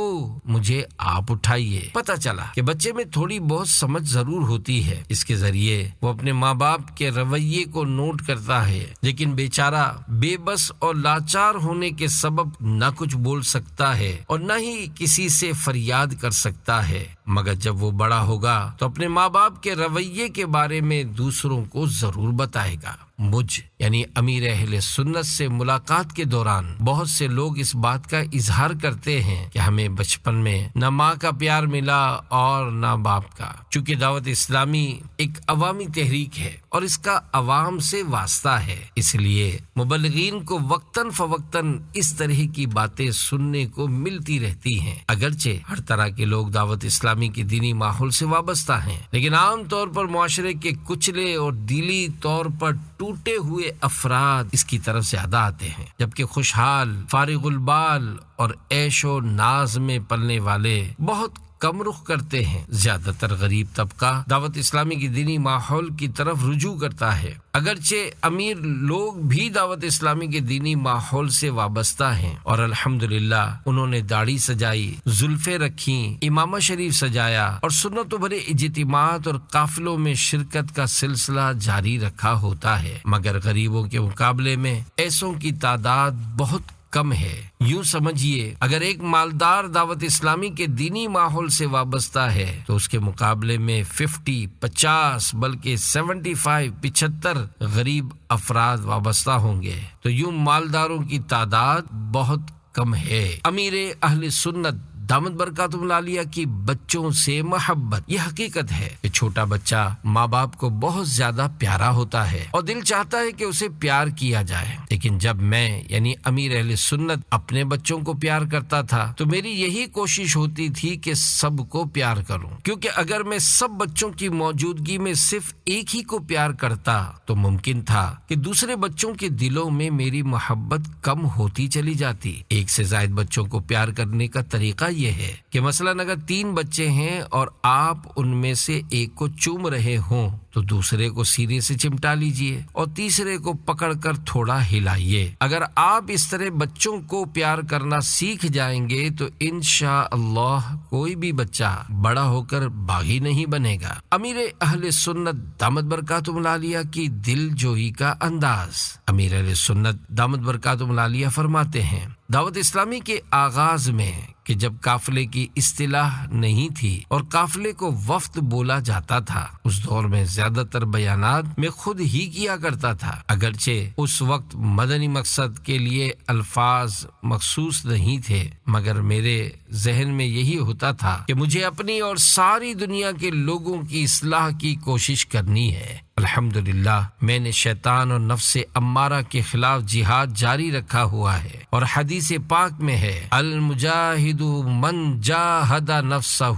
مجھے آپ اٹھائیے۔ پتہ چلا کہ بچے میں تھوڑی بہت سمجھ ضرور ہوتی ہے، اس کے ذریعے وہ اپنے ماں باپ کے رویے کو نوٹ کرتا ہے، لیکن بیچارہ بے بس اور لاچار ہونے کے سبب نہ کچھ بول سکتا ہے اور نہ ہی کسی سے فریاد کر سکتا ہے، مگر جب وہ بڑا ہوگا تو اپنے ماں باپ کے رویے کے بارے میں دوسروں کو ضرور بتائے گا۔ مجھ یعنی امیر اہل سنت سے ملاقات کے دوران بہت سے لوگ اس بات کا اظہار کرتے ہیں کہ ہمیں بچپن میں نہ ماں کا پیار ملا اور نہ باپ کا۔ چونکہ دعوت اسلامی ایک عوامی تحریک ہے اور اس کا عوام سے واسطہ ہے، اس لیے مبلغین کو وقتاً فوقتاً اس طرح کی باتیں سننے کو ملتی رہتی ہیں۔ اگرچہ ہر طرح کے لوگ دعوت اسلامی کے دینی ماحول سے وابستہ ہیں، لیکن عام طور پر معاشرے کے کچلے اور دلی طور پر ٹوٹے ہوئے افراد اس کی طرف زیادہ آتے ہیں، جبکہ خوشحال، فارغ البال اور عیش و ناز میں پلنے والے بہت کم رخ کرتے ہیں۔ زیادہ تر غریب طبقہ دعوت اسلامی کی دینی ماحول کی طرف رجوع کرتا ہے۔ اگرچہ امیر لوگ بھی دعوت اسلامی کے دینی ماحول سے وابستہ ہیں اور الحمدللہ انہوں نے داڑھی سجائی، زلفیں رکھیں، امامہ شریف سجایا اور سنتوں بھرے اجتماعات اور قافلوں میں شرکت کا سلسلہ جاری رکھا ہوتا ہے، مگر غریبوں کے مقابلے میں ایسوں کی تعداد بہت کم ہے۔ یوں سمجھیے، اگر ایک مالدار دعوت اسلامی کے دینی ماحول سے وابستہ ہے تو اس کے مقابلے میں 50 بلکہ 75 غریب افراد وابستہ ہوں گے، تو یوں مالداروں کی تعداد بہت کم ہے۔ امیر اہل سنت دامت برکاتہم العالیہ کی بچوں سے محبت، یہ حقیقت ہے کہ چھوٹا بچہ ماں باپ کو بہت زیادہ پیارا ہوتا ہے اور دل چاہتا ہے کہ اسے پیار کیا جائے، لیکن جب میں یعنی امیر اہل سنت اپنے بچوں کو پیار کرتا تھا تو میری یہی کوشش ہوتی تھی کہ سب کو پیار کروں، کیونکہ اگر میں سب بچوں کی موجودگی میں صرف ایک ہی کو پیار کرتا تو ممکن تھا کہ دوسرے بچوں کے دلوں میں میری محبت کم ہوتی چلی جاتی۔ ایک سے زائد بچوں کو پیار کرنے کا طریقہ یہ ہے کہ مثلاً اگر 3 بچے ہیں اور آپ ان میں سے ایک کو چوم رہے ہوں تو دوسرے کو سینے سے چمٹا لیجئے اور تیسرے کو پکڑ کر تھوڑا ہلائیے۔ اگر آپ اس طرح بچوں کو پیار کرنا سیکھ جائیں گے تو انشاءاللہ کوئی بھی بچہ بڑا ہو کر باغی نہیں بنے گا۔ امیر اہل سنت دامت برکاتہم العالیہ کی دل جوئی کا انداز۔ امیر اہل سنت دامت برکاتہم العالیہ فرماتے ہیں، دعوت اسلامی کے آغاز میں کہ جب قافلے کی اصطلاح نہیں تھی اور قافلے کو وفد بولا جاتا تھا، اس دور میں زیادہ تر بیانات میں خود ہی کیا کرتا تھا۔ اگرچہ اس وقت مدنی مقصد کے لیے الفاظ مخصوص نہیں تھے، مگر میرے ذہن میں یہی ہوتا تھا کہ مجھے اپنی اور ساری دنیا کے لوگوں کی اصلاح کی کوشش کرنی ہے۔ الحمدللہ میں نے شیطان اور نفس امارہ کے خلاف جہاد جاری رکھا ہوا ہے، اور حدیث پاک میں ہے المجاہد من جاہد نفسہ،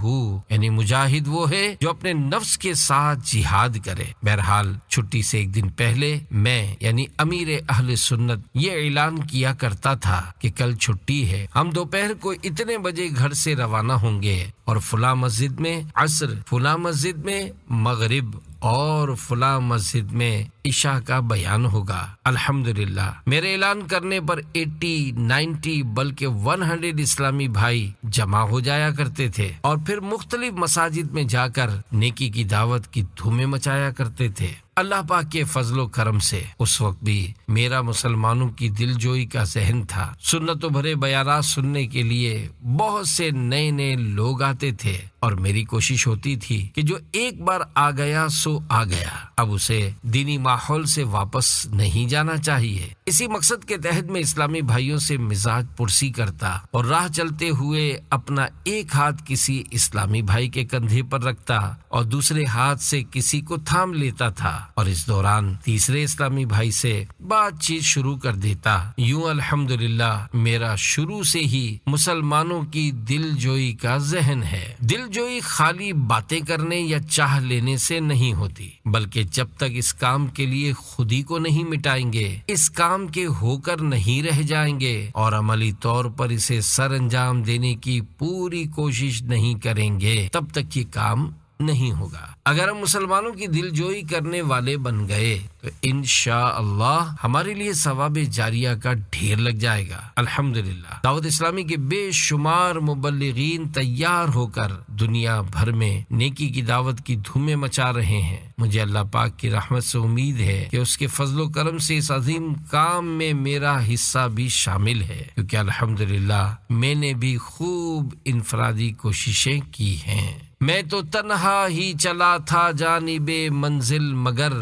یعنی مجاہد وہ ہے جو اپنے نفس کے ساتھ جہاد کرے۔ بہرحال چھٹی سے ایک دن پہلے میں یعنی امیر اہل سنت یہ اعلان کیا کرتا تھا کہ کل چھٹی ہے، ہم دوپہر کو اتنے بجے گھر سے روانہ ہوں گے اور فلاں مسجد میں عصر، فلاں مسجد میں مغرب اور فلاں مسجد میں عشاء کا بیان ہوگا۔ الحمدللہ میرے اعلان کرنے پر 80، 90 بلکہ 100 اسلامی بھائی جمع ہو جایا کرتے تھے اور پھر مختلف مساجد میں جا کر نیکی کی دعوت کی دھومیں مچایا کرتے تھے۔ اللہ پاک کے فضل و کرم سے اس وقت بھی میرا مسلمانوں کی دل جوئی کا ذہن تھا۔ سنتوں بھرے بیانات سننے کے لیے بہت سے نئے نئے لوگ آتے تھے اور میری کوشش ہوتی تھی کہ جو ایک بار آ گیا سو آ گیا، اب اسے دینی ماحول سے واپس نہیں جانا چاہیے۔ اسی مقصد کے تحت میں اسلامی بھائیوں سے مزاج پرسی کرتا اور راہ چلتے ہوئے اپنا ایک ہاتھ کسی اسلامی بھائی کے کندھے پر رکھتا اور دوسرے ہاتھ سے کسی کو تھام لیتا تھا اور اس دوران تیسرے اسلامی بھائی سے بات چیت شروع کر دیتا۔ یوں الحمدللہ میرا شروع سے ہی مسلمانوں کی دل جوئی کا ذہن ہے۔ دل جوئی خالی باتیں کرنے یا چاہ لینے سے نہیں ہوتی، بلکہ جب تک اس کام کے لیے خودی کو نہیں مٹائیں گے، اس کام کے ہو کر نہیں رہ جائیں گے اور عملی طور پر اسے سر انجام دینے کی پوری کوشش نہیں کریں گے، تب تک یہ کام نہیں ہوگا۔ اگر ہم مسلمانوں کی دل جوئی کرنے والے بن گئے تو انشاءاللہ ہمارے لیے ثواب جاریہ کا ڈھیر لگ جائے گا۔ الحمدللہ دعوت اسلامی کے بے شمار مبلغین تیار ہو کر دنیا بھر میں نیکی کی دعوت کی دھومیں مچا رہے ہیں۔ مجھے اللہ پاک کی رحمت سے امید ہے کہ اس کے فضل و کرم سے اس عظیم کام میں میرا حصہ بھی شامل ہے، کیونکہ الحمدللہ میں نے بھی خوب انفرادی کوششیں کی ہیں۔ میں تو تنہا ہی چلا تھا جانب منزل، مگر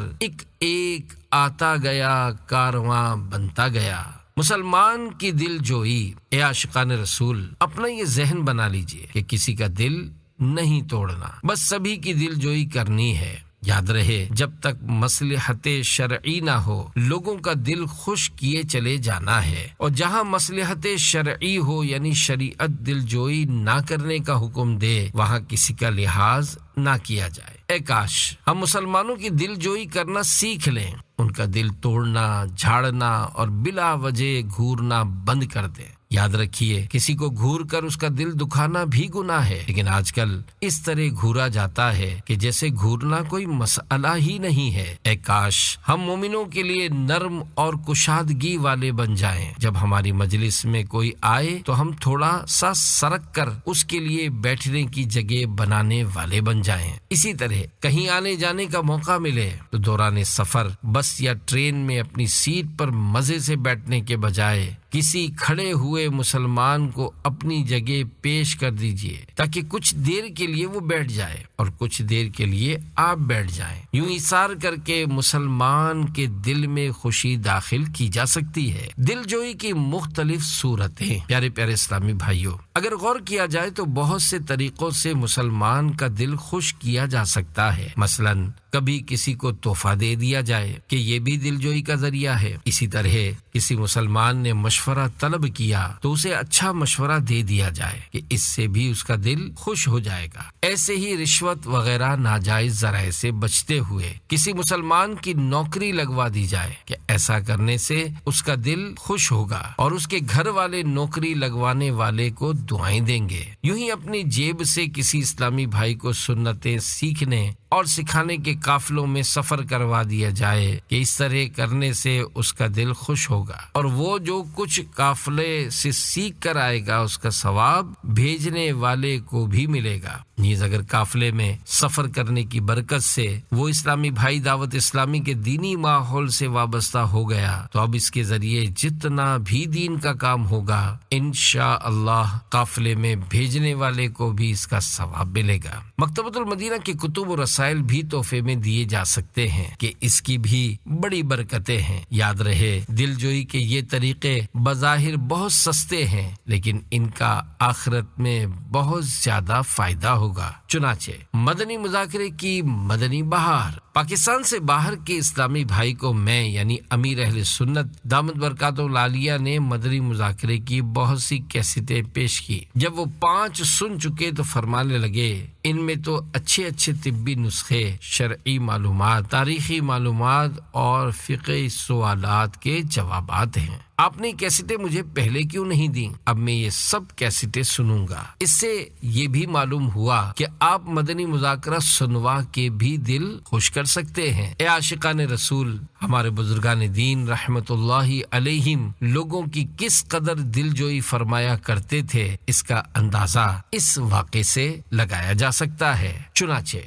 ایک آتا گیا کارواں بنتا گیا۔ مسلمان کی دل جوئی، اے عاشقان رسول، اپنا یہ ذہن بنا لیجئے کہ کسی کا دل نہیں توڑنا، بس سبھی کی دل جوئی کرنی ہے۔ یاد رہے جب تک مصلحت شرعی نہ ہو لوگوں کا دل خوش کیے چلے جانا ہے، اور جہاں مصلحت شرعی ہو یعنی شریعت دل جوئی نہ کرنے کا حکم دے وہاں کسی کا لحاظ نہ کیا جائے۔ اے کاش ہم مسلمانوں کی دل جوئی کرنا سیکھ لیں، ان کا دل توڑنا، جھاڑنا اور بلا وجہ گھورنا بند کر دیں۔ یاد رکھیے کسی کو گھور کر اس کا دل دکھانا بھی گناہ ہے، لیکن آج کل اس طرح گھورا جاتا ہے کہ جیسے گھورنا کوئی مسئلہ ہی نہیں ہے۔ اے کاش ہم مومنوں کے لیے نرم اور کشادگی والے بن جائیں۔ جب ہماری مجلس میں کوئی آئے تو ہم تھوڑا سا سرک کر اس کے لیے بیٹھنے کی جگہ بنانے والے بن جائیں۔ اسی طرح کہیں آنے جانے کا موقع ملے تو دوران سفر بس یا ٹرین میں اپنی سیٹ پر مزے سے بیٹھنے کے بجائے کسی کھڑے ہوئے مسلمان کو اپنی جگہ پیش کر دیجئے تاکہ کچھ دیر کے لیے وہ بیٹھ جائے اور کچھ دیر کے لیے آپ بیٹھ جائیں۔ یوں ایثار کر کے مسلمان کے دل میں خوشی داخل کی جا سکتی ہے۔ دل جوئی کی مختلف صورتیں۔ پیارے پیارے اسلامی بھائیوں، اگر غور کیا جائے تو بہت سے طریقوں سے مسلمان کا دل خوش کیا جا سکتا ہے۔ مثلاً کبھی کسی کو تحفہ دے دیا جائے کہ یہ بھی دل جوئی کا ذریعہ ہے۔ اسی طرح کسی مسلمان نے مشورہ طلب کیا تو اسے اچھا مشورہ دے دیا جائے کہ اس سے بھی اس کا دل خوش ہو جائے گا۔ ایسے ہی رشوت وغیرہ ناجائز ذرائع سے بچتے ہوئے کسی مسلمان کی نوکری لگوا دی جائے کہ ایسا کرنے سے اس کا دل خوش ہوگا اور اس کے گھر والے نوکری لگوانے والے کو دعائیں دیں گے۔ یوں ہی اپنی جیب سے کسی اسلامی بھائی کو سنتیں سیکھنے اور سکھانے کے قافلوں میں سفر کروا دیا جائے کہ اس طرح کرنے سے اس کا دل خوش ہوگا اور وہ جو کچھ قافلے سے سیکھ کر آئے گا اس کا ثواب بھیجنے والے کو بھی ملے گا۔ نیز اگر قافلے میں سفر کرنے کی برکت سے وہ اسلامی بھائی دعوت اسلامی کے دینی ماحول سے وابستہ ہو گیا تو اب اس کے ذریعے جتنا بھی دین کا کام ہوگا انشاءاللہ قافلے میں بھیجنے والے کو بھی اس کا ثواب ملے گا۔ مکتبۃ المدینہ کے کتب و رسائل بھی تحفے میں دیے جا سکتے ہیں کہ اس کی بھی بڑی برکتیں ہیں۔ یاد رہے دل جوئی کے یہ طریقے بظاہر بہت سستے ہیں لیکن ان کا آخرت میں بہت زیادہ فائدہ ہوگا۔ چنانچہ مدنی مذاکرے کی مدنی بہار، پاکستان سے باہر کے اسلامی بھائی کو میں یعنی امیر اہل سنت دامت برکاتہ العالیہ نے مدنی مذاکرے کی بہت سی کیسٹیں پیش کی۔ جب وہ 5 سن چکے تو فرمانے لگے ان میں تو اچھے طبی نسخے، شرعی معلومات، تاریخی معلومات اور فقہی سوالات کے جوابات ہیں۔ آپ نے کیسٹیں مجھے پہلے کیوں نہیں دیں؟ اب میں یہ سب کیسٹیں سنوں گا۔ اس سے یہ بھی معلوم ہوا کہ آپ مدنی مذاکرہ سنوا کے بھی دل خوش کر سکتے ہیں۔ اے عاشقان رسول، ہمارے بزرگان دین رحمت اللہ علیہم لوگوں کی کس قدر دل جوئی فرمایا کرتے تھے، اس کا اندازہ اس واقعے سے لگایا جا سکتا ہے۔ چنانچہ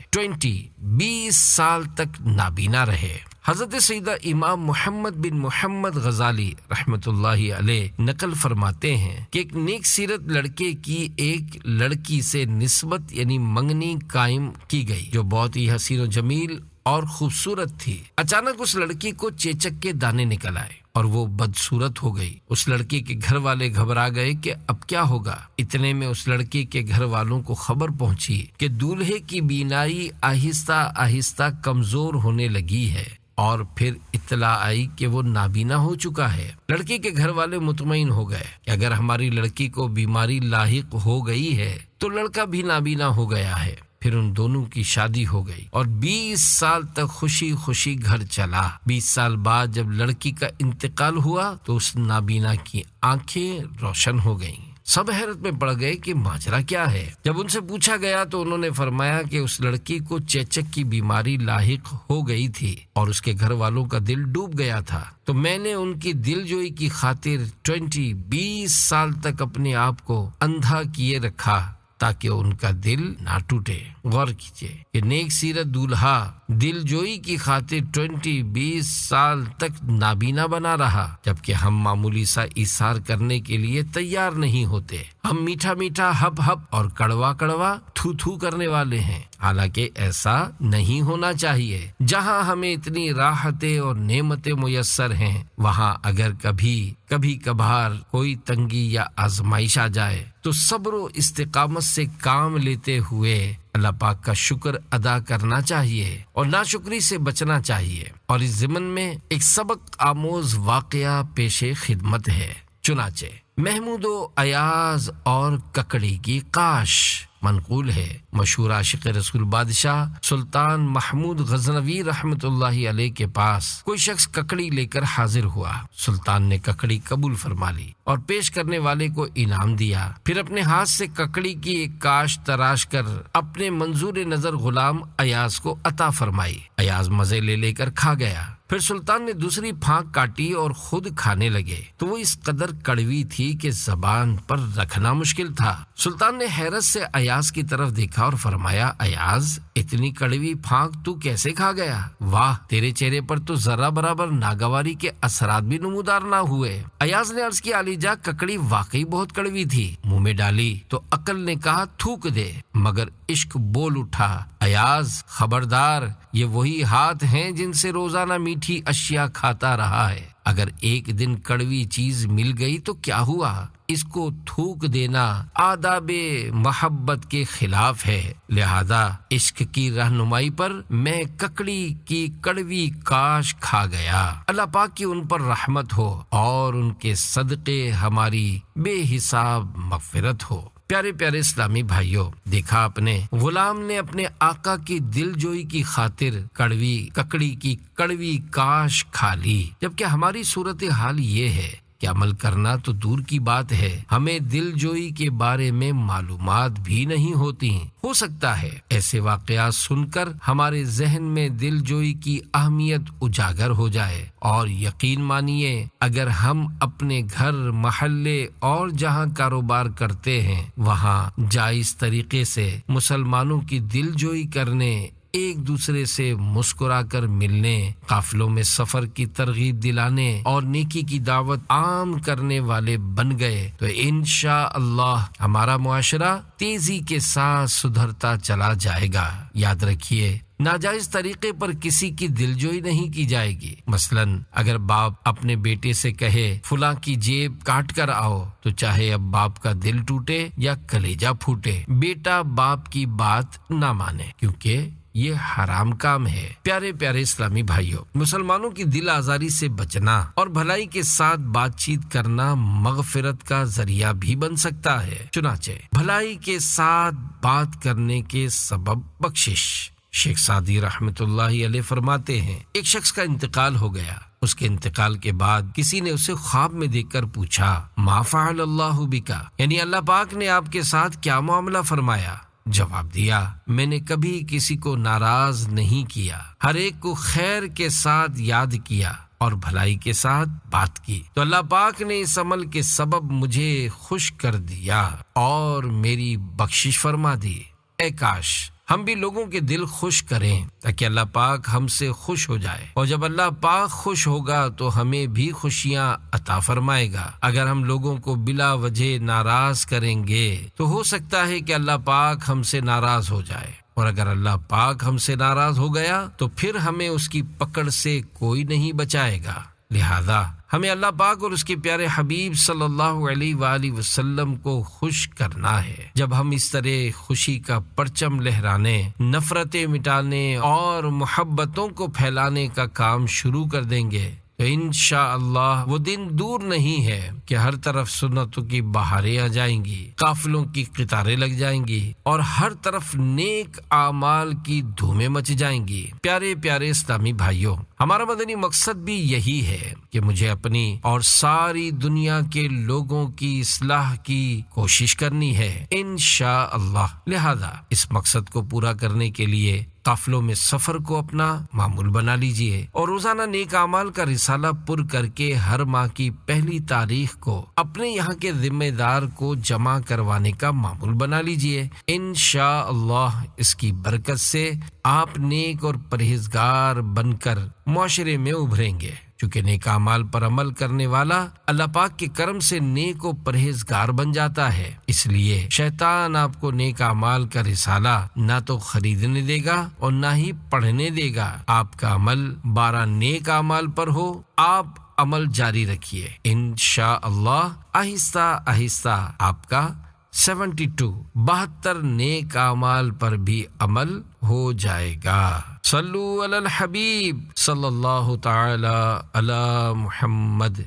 20 سال تک نابینا رہے۔ حضرت سیدہ امام محمد بن محمد غزالی رحمت اللہ علیہ نقل فرماتے ہیں کہ ایک نیک سیرت لڑکے کی ایک لڑکی سے نسبت یعنی منگنی قائم کی گئی جو بہت ہی حسین و جمیل اور خوبصورت تھی۔ اچانک اس لڑکی کو چیچک کے دانے نکل آئے اور وہ بدصورت ہو گئی۔ اس لڑکی کے گھر والے گھبرا گئے کہ اب کیا ہوگا۔ اتنے میں اس لڑکی کے گھر والوں کو خبر پہنچی کہ دولہے کی بینائی آہستہ آہستہ کمزور ہونے لگی ہے، اور پھر اطلاع آئی کہ وہ نابینا ہو چکا ہے۔ لڑکی کے گھر والے مطمئن ہو گئے کہ اگر ہماری لڑکی کو بیماری لاحق ہو گئی ہے تو لڑکا بھی نابینا ہو گیا ہے۔ پھر ان دونوں کی شادی ہو گئی اور 20 سال تک خوشی خوشی گھر چلا۔ 20 سال بعد جب لڑکی کا انتقال ہوا تو اس نابینا کی آنکھیں روشن ہو گئیں۔ سب حیرت میں پڑ گئے کہ ماجرا کیا ہے۔ جب ان سے پوچھا گیا تو انہوں نے فرمایا کہ اس لڑکی کو چیچک کی بیماری لاحق ہو گئی تھی اور اس کے گھر والوں کا دل ڈوب گیا تھا، تو میں نے ان کی دل جوئی کی خاطر 20 سال تک اپنے آپ کو اندھا کیے رکھا تاکہ ان کا دل نہ ٹوٹے۔ غور کیجئے کہ نیک سیرت دولہا دل جوئی کی خاطر 20 سال تک نابینا بنا رہا، جبکہ ہم معمولی سا ایثار کرنے کے لیے تیار نہیں ہوتے۔ ہم میٹھا میٹھا ہپ ہپ اور کڑوا کڑوا تھو تھو کرنے والے ہیں، حالانکہ ایسا نہیں ہونا چاہیے۔ جہاں ہمیں اتنی راحتیں اور نعمتیں میسر ہیں، وہاں اگر کبھی کبھار کوئی تنگی یا آزمائش آ جائے تو صبر و استقامت سے کام لیتے ہوئے اللہ پاک کا شکر ادا کرنا چاہیے اور ناشکری سے بچنا چاہیے۔ اور اس ضمن میں ایک سبق آموز واقعہ پیش خدمت ہے۔ چنانچہ محمود و ایاز اور ککڑی کی قاش منقول ہے۔ مشہور عاشق رسول بادشاہ سلطان محمود غزنوی رحمت اللہ علیہ کے پاس کوئی شخص ککڑی لے کر حاضر ہوا۔ سلطان نے ککڑی قبول فرما لی اور پیش کرنے والے کو انعام دیا، پھر اپنے ہاتھ سے ککڑی کی ایک کاش تراش کر اپنے منظور نظر غلام ایاز کو عطا فرمائی۔ ایاز مزے لے کر کھا گیا۔ پھر سلطان نے دوسری پھانک کاٹی اور خود کھانے لگے تو وہ اس قدر کڑوی تھی کہ زبان پر رکھنا مشکل تھا۔ سلطان نے حیرت سے ایاز کی طرف دیکھا اور فرمایا، ایاز، اتنی کڑوی پھانک تو کیسے کھا گیا؟ واہ، تیرے چہرے پر تو ذرا برابر ناگواری کے اثرات بھی نمودار نہ ہوئے۔ ایاز نے عرض کی، عالیجا، ککڑی واقعی بہت کڑوی تھی۔ منہ میں ڈالی تو عقل نے کہا تھوک دے، مگر عشق بول اٹھا، ایاز خبردار، یہ وہی ہاتھ ہیں جن سے روزانہ میٹھی اشیاء کھاتا رہا ہے۔ اگر ایک دن کڑوی چیز مل گئی تو کیا ہوا؟ اس کو تھوک دینا آداب محبت کے خلاف ہے، لہذا عشق کی رہنمائی پر میں ککڑی کی کڑوی کاش کھا گیا۔ اللہ پاک کی ان پر رحمت ہو اور ان کے صدقے ہماری بے حساب مغفرت ہو۔ پیارے پیارے اسلامی بھائیوں، دیکھا آپ نے، غلام نے اپنے آقا کی دل جوئی کی خاطر ککڑی کی کڑوی کاش کھا لی، جبکہ ہماری صورتحال یہ ہے کہ عمل کرنا تو دور کی بات ہے، ہمیں دل جوئی کے بارے میں معلومات بھی نہیں ہوتی۔ ہو سکتا ہے ایسے واقعات سن کر ہمارے ذہن میں دل جوئی کی اہمیت اجاگر ہو جائے، اور یقین مانیے اگر ہم اپنے گھر، محلے اور جہاں کاروبار کرتے ہیں وہاں جائز طریقے سے مسلمانوں کی دل جوئی کرنے، ایک دوسرے سے مسکرا کر ملنے، قافلوں میں سفر کی ترغیب دلانے اور نیکی کی دعوت عام کرنے والے بن گئے تو انشاءاللہ ہمارا معاشرہ تیزی کے ساتھ سدھرتا چلا جائے گا۔ یاد رکھیے، ناجائز طریقے پر کسی کی دلجوئی نہیں کی جائے گی۔ مثلاً اگر باپ اپنے بیٹے سے کہے فلاں کی جیب کاٹ کر آؤ، تو چاہے اب باپ کا دل ٹوٹے یا کلیجہ پھوٹے، بیٹا باپ کی بات نہ مانے، کیونکہ یہ حرام کام ہے۔ پیارے پیارے اسلامی بھائیوں، مسلمانوں کی دل آزاری سے بچنا اور بھلائی کے ساتھ بات چیت کرنا مغفرت کا ذریعہ بھی بن سکتا ہے۔ چنانچہ بھلائی کے ساتھ بات کرنے کے سبب بخشش۔ شیخ سعدی رحمۃ اللہ علیہ فرماتے ہیں ایک شخص کا انتقال ہو گیا۔ اس کے انتقال کے بعد کسی نے اسے خواب میں دیکھ کر پوچھا ما فعل اللہ بکا، یعنی اللہ پاک نے آپ کے ساتھ کیا معاملہ فرمایا؟ جواب دیا میں نے کبھی کسی کو ناراض نہیں کیا، ہر ایک کو خیر کے ساتھ یاد کیا اور بھلائی کے ساتھ بات کی، تو اللہ پاک نے اس عمل کے سبب مجھے خوش کر دیا اور میری بخشش فرما دی۔ اے کاش ہم بھی لوگوں کے دل خوش کریں تاکہ اللہ پاک ہم سے خوش ہو جائے، اور جب اللہ پاک خوش ہوگا تو ہمیں بھی خوشیاں عطا فرمائے گا۔ اگر ہم لوگوں کو بلا وجہ ناراض کریں گے تو ہو سکتا ہے کہ اللہ پاک ہم سے ناراض ہو جائے، اور اگر اللہ پاک ہم سے ناراض ہو گیا تو پھر ہمیں اس کی پکڑ سے کوئی نہیں بچائے گا۔ لہذا ہمیں اللہ پاک اور اس کے پیارے حبیب صلی اللہ علیہ وآلہ وسلم کو خوش کرنا ہے۔ جب ہم اس طرح خوشی کا پرچم لہرانے، نفرتیں مٹانے اور محبتوں کو پھیلانے کا کام شروع کر دیں گے تو انشاءاللہ وہ دن دور نہیں ہے کہ ہر طرف سنتوں کی بہاریں آ جائیں گی، قافلوں کی قطاریں لگ جائیں گی اور ہر طرف نیک اعمال کی دھومیں مچ جائیں گی۔ پیارے پیارے اسلامی بھائیوں، ہمارا مدنی مقصد بھی یہی ہے کہ مجھے اپنی اور ساری دنیا کے لوگوں کی اصلاح کی کوشش کرنی ہے انشاءاللہ۔ لہذا اس مقصد کو پورا کرنے کے لیے قافلوں میں سفر کو اپنا معمول بنا لیجئے اور روزانہ نیک اعمال کا رسالہ پر کر کے ہر ماہ کی پہلی تاریخ کو اپنے یہاں کے ذمہ دار کو جمع کروانے کا معمول بنا لیجئے۔ انشاءاللہ اس کی برکت سے آپ نیک اور پرہیزگار بن کر معاشرے میں ابھریں گے، چونکہ نیک اعمال پر عمل کرنے والا اللہ پاک کے کرم سے نیک و پرہیزگار بن جاتا ہے۔ اس لیے شیطان آپ کو نیک اعمال کا رسالہ نہ تو خریدنے دے گا اور نہ ہی پڑھنے دے گا۔ آپ کا عمل 12 نیک اعمال پر ہو، آپ عمل جاری رکھیے، انشاءاللہ آہستہ آہستہ آپ کا 72 نیک اعمال پر بھی عمل ہو جائے گا۔ صلو علی الحبیب صلی اللہ تعالی علی محمد۔